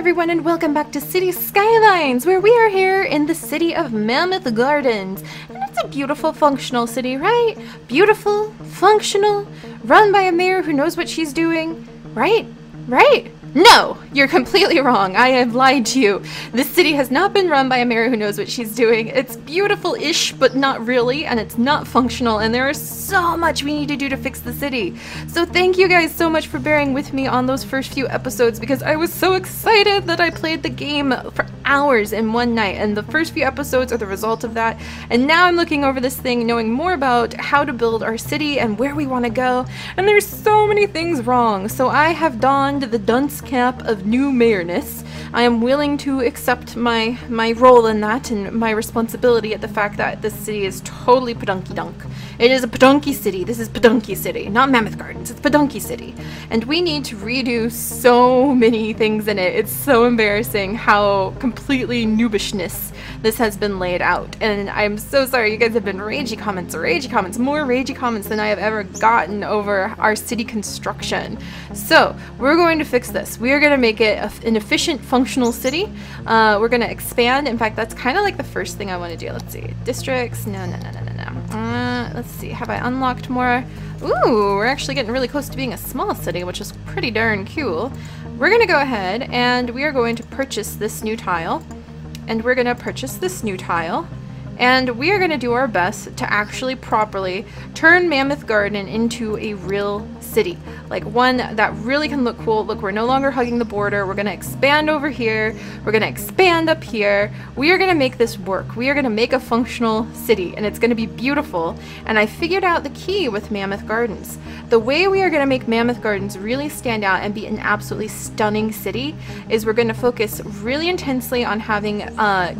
everyone, and welcome back to City Skylines, where we are here in the city of Mammoth Gardens. And it's a beautiful, functional city, right? Beautiful, functional, run by a mayor who knows what she's doing, right? Right? No! You're completely wrong. I have lied to you. This city has not been run by a mayor who knows what she's doing. It's beautiful-ish, but not really, and it's not functional, and there is so much we need to do to fix the city. So thank you guys so much for bearing with me on those first few episodes, because I was so excited that I played the game for hours in one night, and the first few episodes are the result of that. And now I'm looking over this thing, knowing more about how to build our city and where we want to go, and there's so many things wrong. So I have donned the dunce cap of new mayorness. I am willing to accept my role in that and my responsibility at the fact that this city is totally pedunky-dunk. It is a pedunky city. This is pedunky city, not Mammoth Gardens. It's pedunky city. And we need to redo so many things in it. It's so embarrassing how completely noobishness this has been laid out. And I'm so sorry, you guys have been ragey comments, more ragey comments than I have ever gotten over our city construction. So we're going to fix this. We are going to make it an efficient, functional city. We're going to expand. In fact, that's kind of like the first thing I want to do. Let's see. Districts. No. Let's see. Have I unlocked more? Ooh, we're actually getting really close to being a small city, which is pretty darn cool. We're going to go ahead and we are going to purchase this new tile. And we're going to purchase this new tile. And we are going to do our best to actually properly turn Mammoth Garden into a real city. Like one that really can look cool. Look, we're no longer hugging the border. We're going to expand over here. We're going to expand up here. We are going to make this work. We are going to make a functional city, and it's going to be beautiful. And I figured out the key with Mammoth Gardens. The way we are going to make Mammoth Gardens really stand out and be an absolutely stunning city is we're going to focus really intensely on having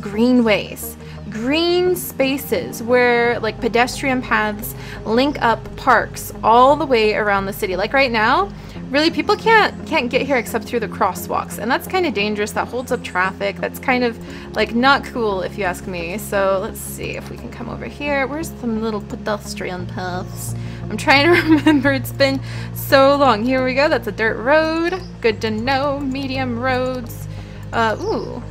greenways. Green spaces where like pedestrian paths link up parks all the way around the city. Like right now, really people can't get here except through the crosswalks, and that's kind of dangerous. That holds up traffic. That's kind of like not cool if you ask me. So let's see if we can come over here. Where's some little pedestrian paths? I'm trying to remember. It's been so long. Here we go. That's a dirt road. Good to know. Medium roads. Ooh.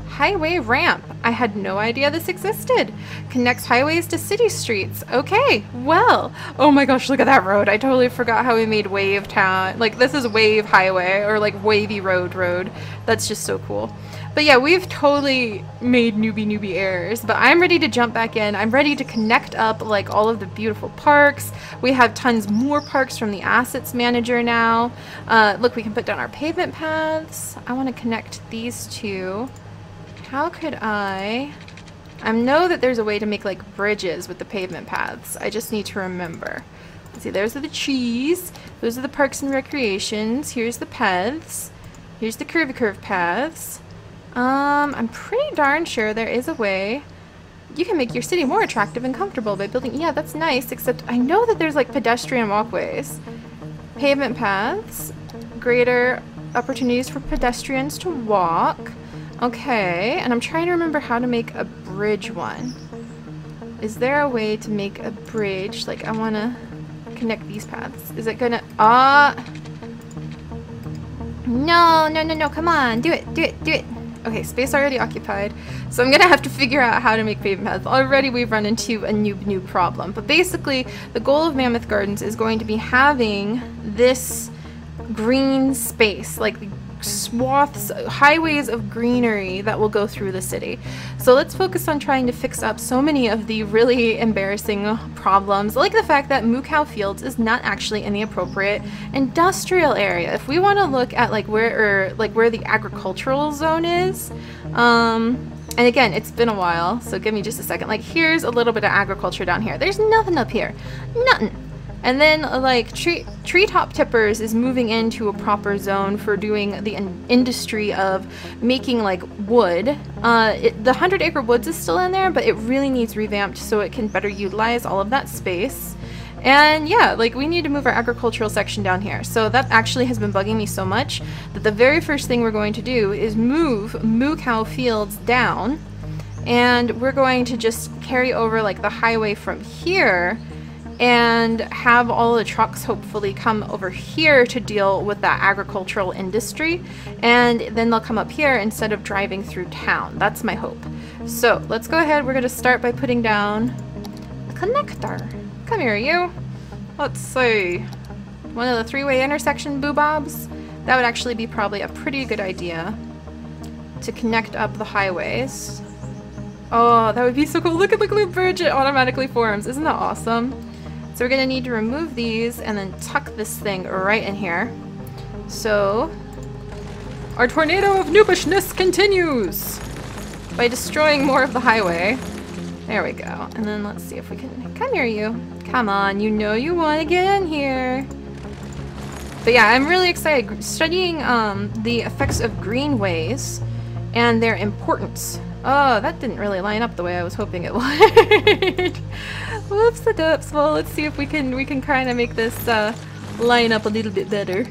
Highway ramp. I had no idea this existed. Connects highways to city streets. Okay, well. Oh my gosh, look at that road. I totally forgot how we made Wave Town. Like, this is Wave Highway, or like Wavy Road. That's just so cool. But yeah, we've totally made newbie errors, but I'm ready to jump back in. I'm ready to connect up like all of the beautiful parks. We have tons more parks from the assets manager now. Look, we can put down our pavement paths. I want to connect these two. How could I know that there's a way to make like bridges with the pavement paths. I just need to remember. Let's see, there's the trees. Those are the parks and recreations. Here's the paths. Here's the curvy paths. I'm pretty darn sure there is a way you can make your city more attractive and comfortable by building. Yeah, that's nice, except I know that there's like pedestrian walkways. Pavement paths. Greater opportunities for pedestrians to walk. Okay, and I'm trying to remember how to make a bridge one. Is there a way to make a bridge? Like, I want to connect these paths. Is it gonna... No, come on. Do it. Okay, space already occupied. So I'm gonna have to figure out how to make pavement paths. Already we've run into a new problem. But basically, the goal of Mammoth Gardens is going to be having this green space, like swaths, highways of greenery that will go through the city. So let's focus on trying to fix up so many of the really embarrassing problems, like the fact that MooCow Fields is not actually in the appropriate industrial area. If we want to look at like where the agricultural zone is, and again, it's been a while, so give me just a second. Like, here's a little bit of agriculture down here. There's nothing up here. Nothing. And then like treetop tippers is moving into a proper zone for doing the industry of making like wood. The 100-acre woods is still in there, but it really needs revamped so it can better utilize all of that space. And yeah, like we need to move our agricultural section down here. So that actually has been bugging me so much that the very first thing we're going to do is move MooCow Fields down, and we're going to just carry over like the highway from here and have all the trucks hopefully come over here to deal with that agricultural industry, and then they'll come up here instead of driving through town. That's my hope. So let's go ahead. We're going to start by putting down a connector. Come here, you. Let's see. One of the three-way intersection boobobs. That would actually be probably a pretty good idea to connect up the highways. Oh, that would be so cool. Look at the bridge. It automatically forms. Isn't that awesome? So we're going to need to remove these and then tuck this thing right in here. So our tornado of noobishness continues by destroying more of the highway. There we go. And then let's see if we can... Come here, you. Come on. You know you want to get in here. But yeah, I'm really excited. Studying the effects of greenways and their importance. Oh, that didn't really line up the way I was hoping it would. Whoops the dups. Well, let's see if we can kind of make this line up a little bit better.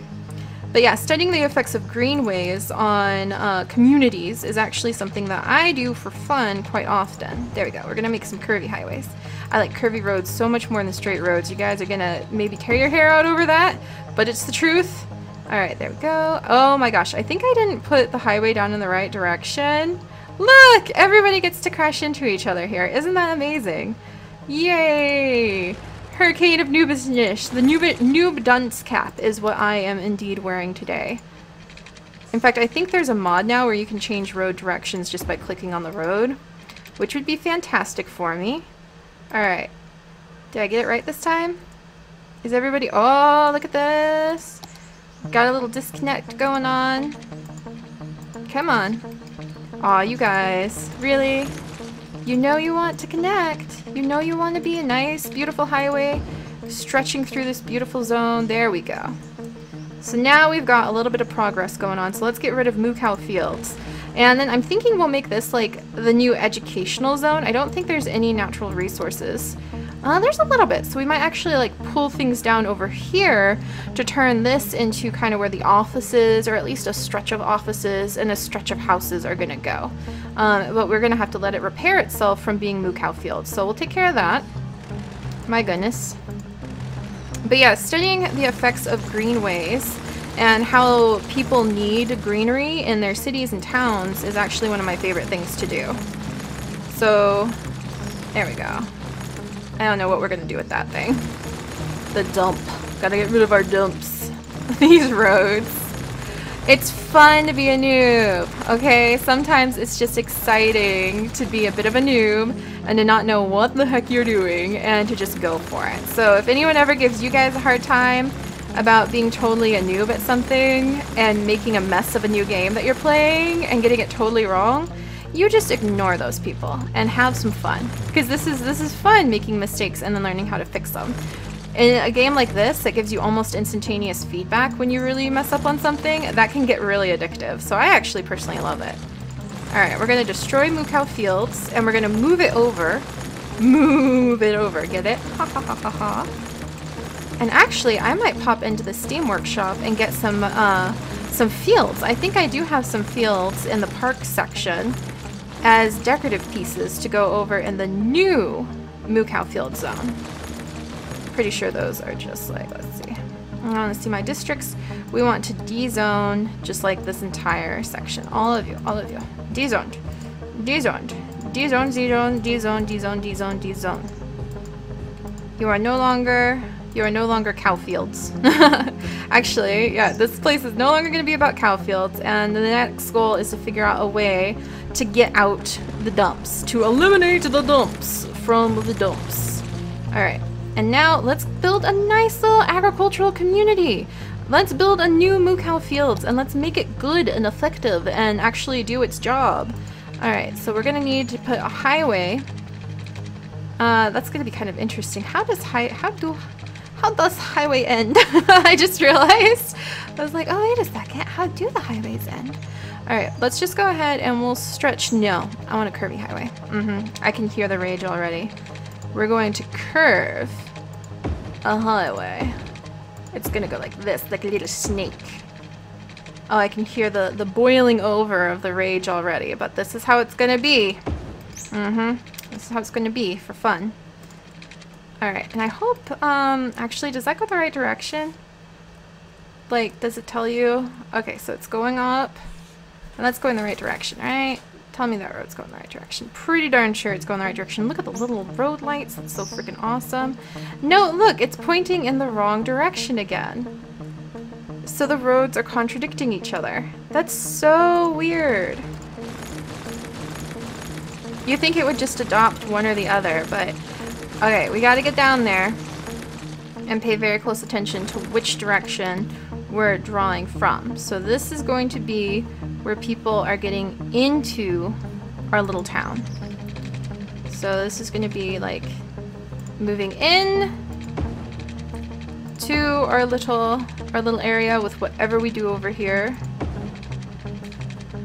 But yeah, studying the effects of greenways on communities is actually something that I do for fun quite often. There we go. We're gonna make some curvy highways. I like curvy roads so much more than straight roads. You guys are gonna maybe tear your hair out over that, but it's the truth. All right, there we go. Oh my gosh, I think I didn't put the highway down in the right direction. Look, everybody gets to crash into each other here. Isn't that amazing? Yay! Hurricane of noobishness. The noob dunce cap is what I am indeed wearing today. In fact, I think there's a mod now where you can change road directions just by clicking on the road, which would be fantastic for me. Alright. Did I get it right this time? Is everybody... Oh, look at this! Got a little disconnect going on. Come on. Aw, you guys. Really? You know you want to connect. You know you want to be a nice, beautiful highway stretching through this beautiful zone. There we go. So now we've got a little bit of progress going on. So let's get rid of MooCow fields. And then I'm thinking we'll make this like the new educational zone. I don't think there's any natural resources. There's a little bit, so we might actually like pull things down over here to turn this into kind of where the offices, or at least a stretch of offices and a stretch of houses are gonna go. But we're gonna have to let it repair itself from being MooCow fields, so we'll take care of that. My goodness. But yeah, studying the effects of greenways and how people need greenery in their cities and towns is actually one of my favorite things to do. So, there we go. I don't know what we're gonna do with that thing. The dump. Gotta get rid of our dumps. These roads. It's fun to be a noob, okay? Sometimes it's just exciting to be a bit of a noob and to not know what the heck you're doing and to just go for it. So if anyone ever gives you guys a hard time about being totally a noob at something and making a mess of a new game that you're playing and getting it totally wrong, you just ignore those people and have some fun, because this is fun, making mistakes and then learning how to fix them. In a game like this that gives you almost instantaneous feedback when you really mess up on something, that can get really addictive. So I actually personally love it. Alright, we're going to destroy MooCow fields and we're going to move it over. Move it over, get it? Ha ha ha ha ha. And actually, I might pop into the Steam Workshop and get some fields. I think I do have some fields in the park section as decorative pieces to go over in the new MooCow field zone. Pretty sure those are just like, let's see. I want to see my districts. We want to D-zone just like this entire section. All of you. D-zoned. D-zoned. D-zone, Z-zone, D-zone, D-zone, D-zone, D-zone. You are no longer cow fields. Actually, yeah, this place is no longer going to be about cow fields, and the next goal is to figure out a way to get out the dumps, to eliminate the dumps from the dumps. Alright, and now let's build a nice little agricultural community. Let's build a new MooCow fields, and let's make it good and effective and actually do its job. Alright, so we're going to need to put a highway. That's going to be kind of interesting. How does highway end? I just realized. I was like, oh, wait a second. How do the highways end? Alright, let's just go ahead and we'll stretch. No, I want a curvy highway. I can hear the rage already. We're going to curve a highway. It's gonna go like this, like a little snake. Oh, I can hear the boiling over of the rage already, but this is how it's gonna be. This is how it's gonna be for fun. Alright, and I hope, actually, does that go the right direction? Like, does it tell you? Okay, so it's going up, and that's going the right direction, right? Tell me that road's going the right direction. Pretty darn sure it's going the right direction. Look at the little road lights. That's so freaking awesome. No, look, it's pointing in the wrong direction again. So the roads are contradicting each other. That's so weird. You think it would just adopt one or the other, but okay, we gotta get down there and pay very close attention to which direction we're drawing from. So this is going to be where people are getting into our little town. So this is going to be like moving in to our little area with whatever we do over here.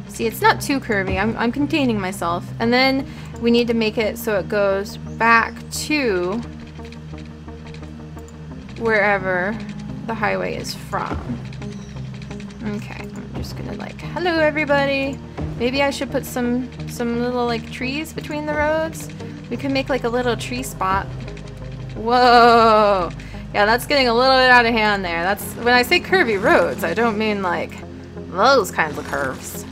See, it's not too curvy. I'm containing myself. And then we need to make it so it goes back to wherever the highway is from. Okay, I'm just gonna like, hello everybody. Maybe I should put some little like trees between the roads. We can make like a little tree spot. Whoa! Yeah, that's getting a little bit out of hand there. That's when I say curvy roads, I don't mean like those kinds of curves.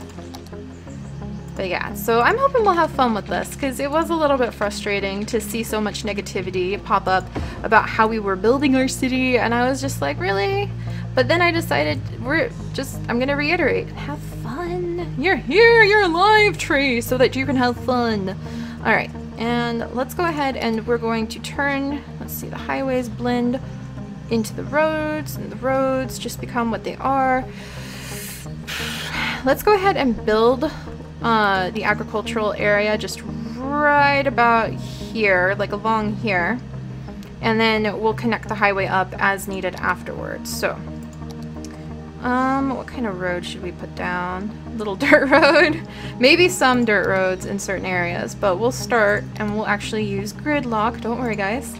But yeah, so I'm hoping we'll have fun with this because it was a little bit frustrating to see so much negativity pop up about how we were building our city, and I was just like, really? But then I decided I'm gonna reiterate, have fun. You're here, you're alive, tree, so that you can have fun. All right, and let's go ahead and we're going to turn, let's see, the highways blend into the roads, and the roads just become what they are. Let's go ahead and build the agricultural area just right about here, like along here, and then we'll connect the highway up as needed afterwards. So what kind of road should we put down? Little dirt road? Maybe some dirt roads in certain areas, but we'll start and we'll actually use gridlock. Don't worry guys.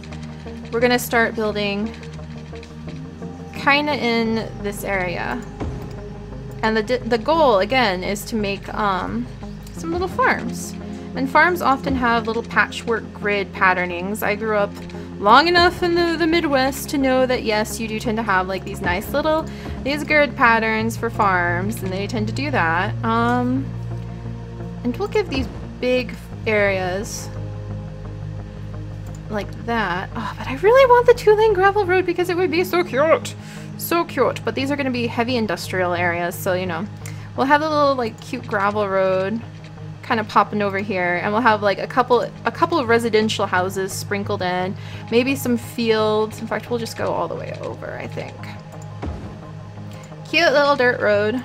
We're gonna start building kinda in this area. And the goal, again, is to make some little farms. And farms often have little patchwork grid patternings. I grew up long enough in the Midwest to know that, yes, you do tend to have like these nice little, these grid patterns for farms, and they tend to do that. And we'll give these big areas like that. Oh, but I really want the 2-lane gravel road because it would be so cute. So cute, but these are going to be heavy industrial areas, so you know, we'll have a little like cute gravel road kind of popping over here, and we'll have like a couple of residential houses sprinkled in, maybe some fields. In fact, we'll just go all the way over, I think. Cute little dirt road,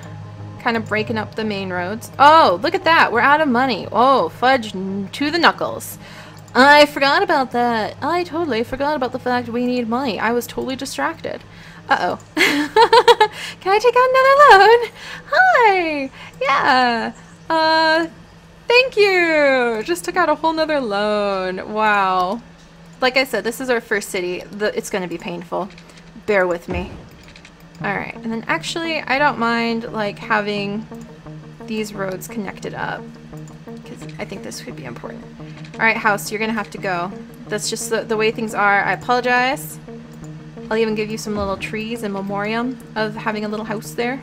kind of breaking up the main roads. Oh, look at that, we're out of money. Oh, fudge to the knuckles. I forgot about that. I totally forgot about the fact we need money. I was totally distracted. Uh-oh. Can I take out another loan? Hi! Yeah. Thank you! Just took out a whole nother loan. Wow. Like I said, this is our first city. It's gonna be painful. Bear with me. Alright, and then actually, I don't mind, like, having these roads connected up. Because I think this would be important. Alright, house, you're gonna have to go. That's just the way things are. I apologize. I'll even give you some little trees in memoriam of having a little house there.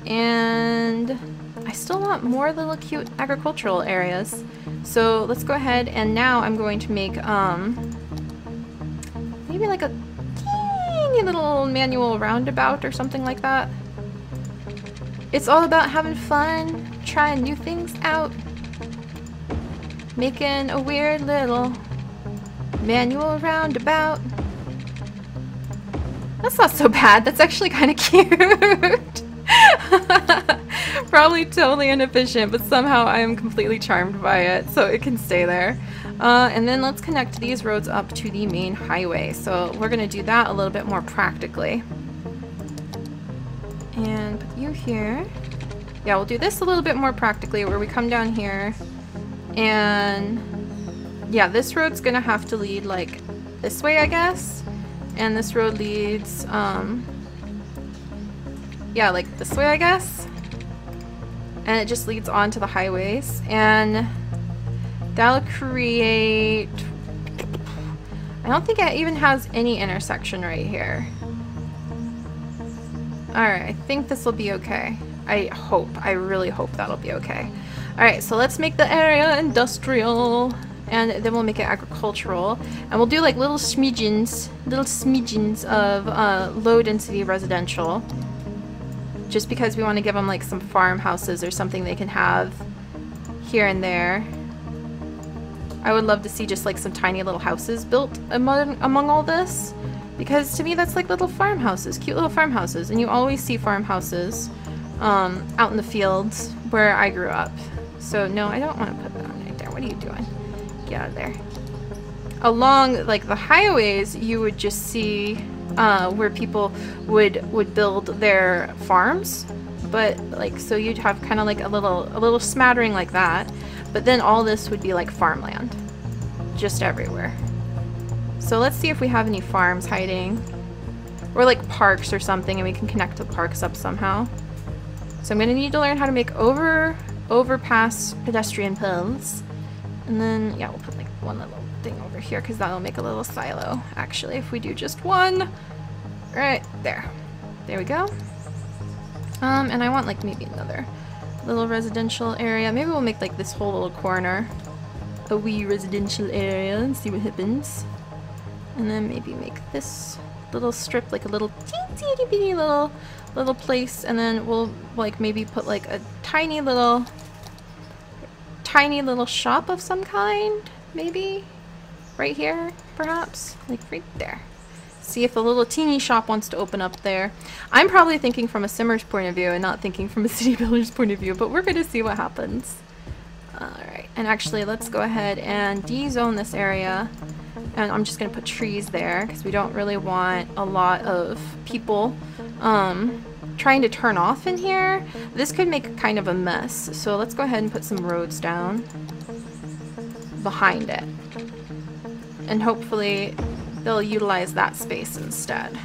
And I still want more little cute agricultural areas. So let's go ahead, and now I'm going to make maybe like a teeny little manual roundabout or something like that. It's all about having fun, trying new things out, making a weird little manual roundabout. That's not so bad. That's actually kind of cute. Probably totally inefficient, but somehow I am completely charmed by it, so it can stay there. And then let's connect these roads up to the main highway. So we're going to do that a little bit more practically. And put you here. Yeah, we'll do this a little bit more practically, where we come down here. And yeah, this road's going to have to lead like this way, I guess. And this road leads, yeah, like this way, I guess. And it just leads on to the highways. And that'll create, I don't think it even has any intersection right here. Alright, I think this will be okay. I really hope that'll be okay. Alright, so let's make the area industrial, and then we'll make it agricultural, and we'll do like little smidgens of low density residential, just because we want to give them like some farmhouses or something they can have here and there. I would love to see just like some tiny little houses built among all this, because to me that's like little farmhouses, cute little farmhouses, and you always see farmhouses out in the fields where I grew up. So no, I don't want to put that on right there. What are you doing? Get out of there. Along like the highways, you would just see where people would build their farms, but like so you'd have kind of like a little smattering like that, but then all this would be like farmland just everywhere. So let's see if we have any farms hiding, or like parks or something, and we can connect the parks up somehow. So I'm gonna need to learn how to make overpass pedestrian paths, and then yeah, we'll put like one little thing over here because that'll make a little silo actually if we do just one. Right there. There we go. And I want like maybe another little residential area. Maybe we'll make like this whole little corner a wee residential area and see what happens. And then maybe make this little strip like a little teeny bitty little place, and then we'll like maybe put like a tiny little shop of some kind, maybe right here, perhaps like right there. See if the little teeny shop wants to open up there. I'm probably thinking from a simmer's point of view and not thinking from a city builder's point of view, but we're gonna see what happens. Alright, and actually let's go ahead and de-zone this area, and I'm just gonna put trees there because we don't really want a lot of people trying to turn off in here. This could make kind of a mess, so let's go ahead and put some roads down behind it, and hopefully they'll utilize that space instead.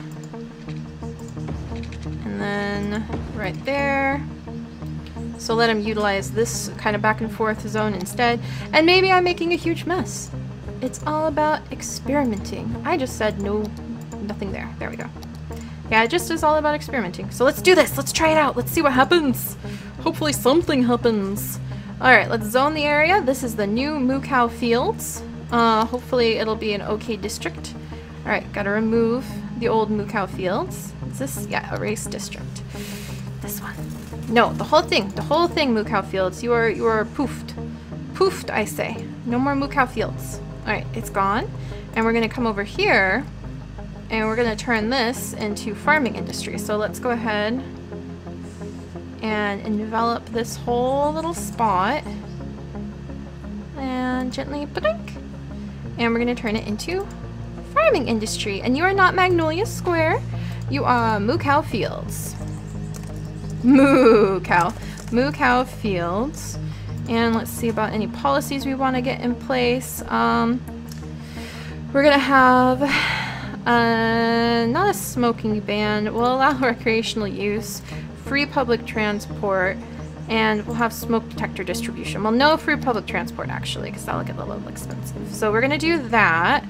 And then right there, so let them utilize this kind of back and forth zone instead. And maybe I'm making a huge mess. It's all about experimenting. I just said no, nothing there. There we go. Yeah, it just is all about experimenting. So let's do this. Let's try it out. Let's see what happens. Hopefully something happens. Alright, let's zone the area. This is the new MooCow fields. Hopefully it'll be an okay district. Alright, gotta remove the old MooCow fields. Is this? Yeah, erase district. This one. No, the whole thing, MooCow fields. You are poofed. Poofed, I say. No more MooCow fields. Alright, it's gone. And we're gonna come over here, and we're gonna turn this into farming industry. So let's go ahead and envelop this whole little spot. And gently, ba-dink. And we're gonna turn it into farming industry. And you are not Magnolia Square, you are MooCow fields. MooCow fields. And let's see about any policies we want to get in place. We're gonna have not a smoking ban. We'll allow recreational use, free public transport, and we'll have smoke detector distribution. Well, no free public transport actually, because that'll get a little expensive. So we're gonna do that,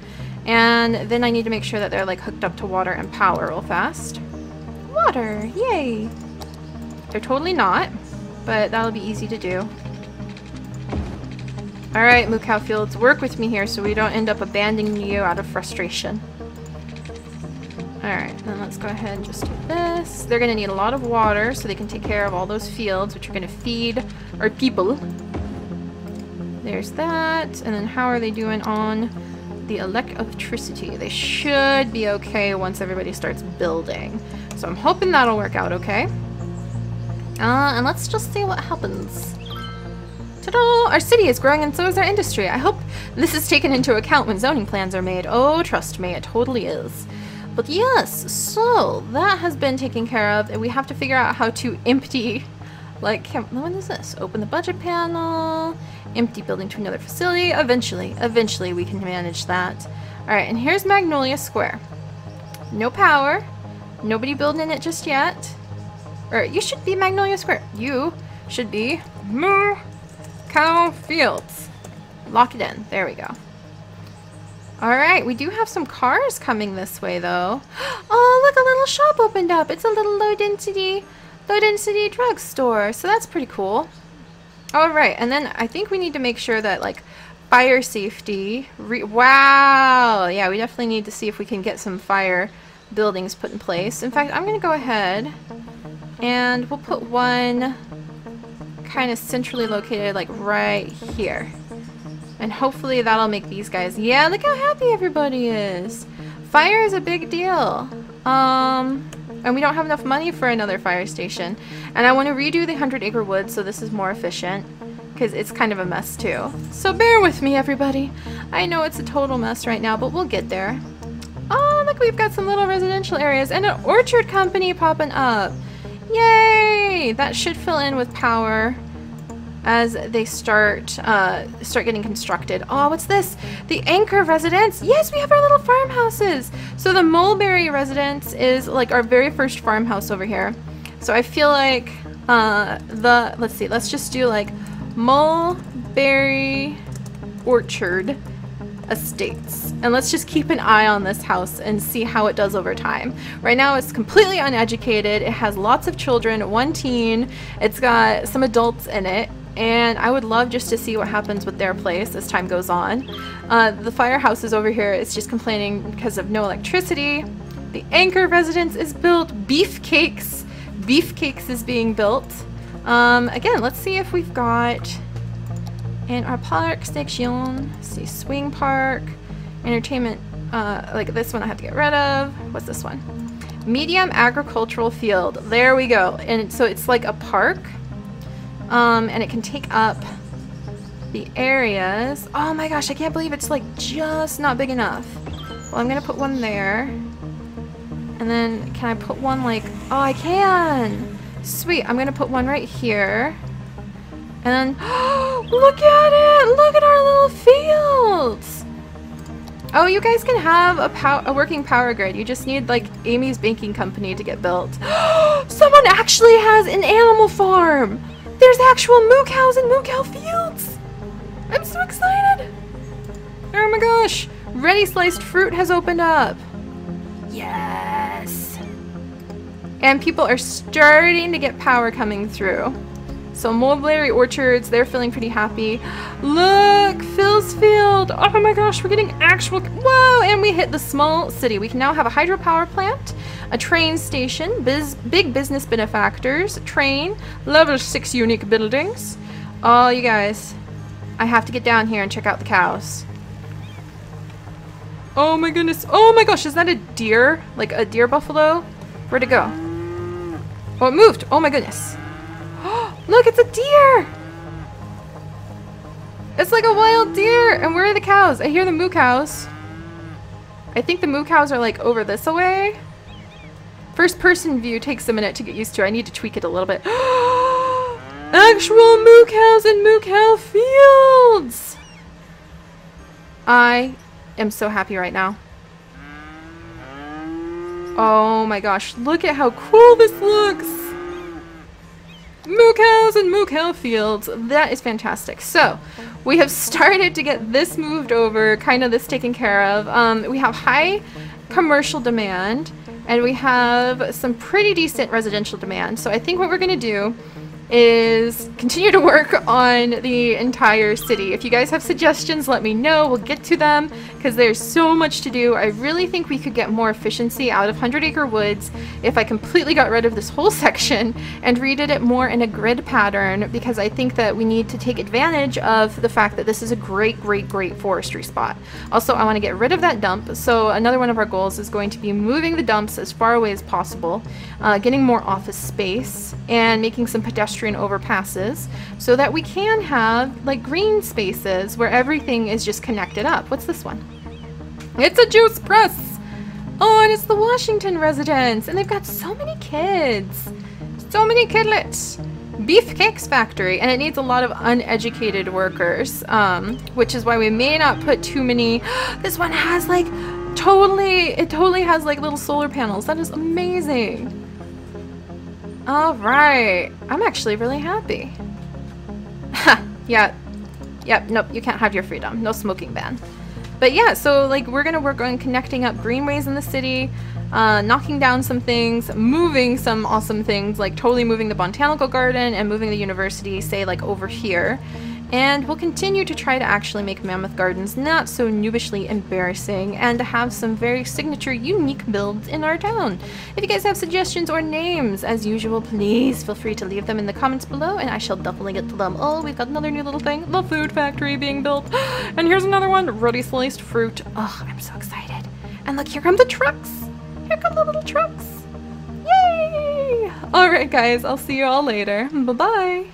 and then I need to make sure that they're like hooked up to water and power real fast. Water, yay! They're totally not, but that'll be easy to do. Alright, MooCow fields, work with me here so we don't end up abandoning you out of frustration. Alright, then let's go ahead and just do this. They're gonna need a lot of water so they can take care of all those fields, which are gonna feed our people. There's that. And then how are they doing on the electricity? They should be okay once everybody starts building. So I'm hoping that'll work out okay. And let's just see what happens. Ta-da! Our city is growing and so is our industry. I hope this is taken into account when zoning plans are made. Oh, trust me, it totally is. But yes, so that has been taken care of, and we have to figure out how to empty, like, what is this? Open the budget panel, empty building to another facility. Eventually we can manage that. Alright, and here's Magnolia Square. No power. Nobody building in it just yet. Or you should be Magnolia Square. You should be MooCow Fields. Lock it in. There we go. Alright, we do have some cars coming this way though. Oh, look, a little shop opened up. It's a little low density drugstore. So that's pretty cool. Alright, and then I think we need to make sure that like fire safety. Wow! Yeah, we definitely need to see if we can get some fire buildings put in place. In fact, I'm going to go ahead and we'll put one kind of centrally located like right here. And hopefully that'll make these guys... Yeah, look how happy everybody is. Fire is a big deal. And we don't have enough money for another fire station. And I want to redo the 100-acre wood so this is more efficient. Because it's kind of a mess too. So bear with me, everybody. I know it's a total mess right now, but we'll get there. Oh, look, we've got some little residential areas and an orchard company popping up. Yay! That should fill in with power as they start getting constructed. Oh, what's this? The Anchor residence. Yes, we have our little farmhouses. So the Mulberry residence is like our very first farmhouse over here. So I feel like let's see, let's just do like Mulberry Orchard Estates, and let's just keep an eye on this house and see how it does over time. Right now it's completely uneducated. It has lots of children, one teen, it's got some adults in it, and I would love just to see what happens with their place as time goes on. The firehouse is over here. It's just complaining because of no electricity. The Anchor residence is built. Beefcakes is being built. Again, let's see if we've got in our park section, see swing park, entertainment, like this one I have to get rid of. What's this one? Medium agricultural field. There we go. And so it's like a park, and it can take up the areas. Oh my gosh, I can't believe it's like just not big enough. Well, I'm gonna put one there. And then can I put one like, oh, I can. Sweet, I'm gonna put one right here. And then, look at it! Look at our little fields! Oh, you guys can have a working power grid. You just need like Amy's Banking Company to get built. Someone actually has an animal farm! There's actual MooCows and MooCow fields! I'm so excited! Oh my gosh! Ready sliced fruit has opened up! Yes! And people are starting to get power coming through. So Mulberry Orchards, they're feeling pretty happy. Look, Phil's Field. Oh my gosh, we're getting actual... Whoa, and we hit the small city. We can now have a hydropower plant, a train station, big business benefactors, train, level 6 unique buildings. Oh, you guys, I have to get down here and check out the cows. Oh my goodness. Oh my gosh, is that a deer? Like a deer buffalo? Where'd it go? Oh, it moved. Oh my goodness. Look, it's a deer! It's like a wild deer! And where are the cows? I hear the MooCows. I think the MooCows are like over this away. First person view takes a minute to get used to. I need to tweak it a little bit. Actual MooCows and MooCow fields! I am so happy right now. Oh my gosh, look at how cool this looks! MooCows and MooCow fields. That is fantastic. So we have started to get this moved over, kind of this taken care of. We have high commercial demand and we have some pretty decent residential demand. So I think what we're going to do is continue to work on the entire city. If you guys have suggestions, let me know. We'll get to them because there's so much to do. I really think we could get more efficiency out of 100-acre woods if I completely got rid of this whole section and redid it more in a grid pattern, because I think that we need to take advantage of the fact that this is a great forestry spot. Also, I want to get rid of that dump. So another one of our goals is going to be moving the dumps as far away as possible, getting more office space, and making some pedestrian overpasses so that we can have like green spaces where everything is just connected up. What's this one? It's a juice press! Oh, and it's the Washington residence, and they've got so many kids. So many kidlets. Beefcakes factory, and it needs a lot of uneducated workers, which is why we may not put too many. This one has like it totally has like little solar panels. That is amazing. All right, I'm actually really happy. Ha, yeah, yep, nope, you can't have your freedom. No smoking ban. But yeah, so like we're gonna work on connecting up greenways in the city, knocking down some things, moving some awesome things, like totally moving the botanical garden and moving the university, say like over here. And we'll continue to try to actually make Mammoth Gardens not so noobishly embarrassing and to have some very signature, unique builds in our town. If you guys have suggestions or names, as usual, please feel free to leave them in the comments below and I shall definitely get to them. Oh, we've got another new little thing, the food factory being built. And here's another one, ruddy sliced fruit. Oh, I'm so excited. And look, here come the trucks. Here come the little trucks. Yay! Alright guys, I'll see you all later. Bye-bye.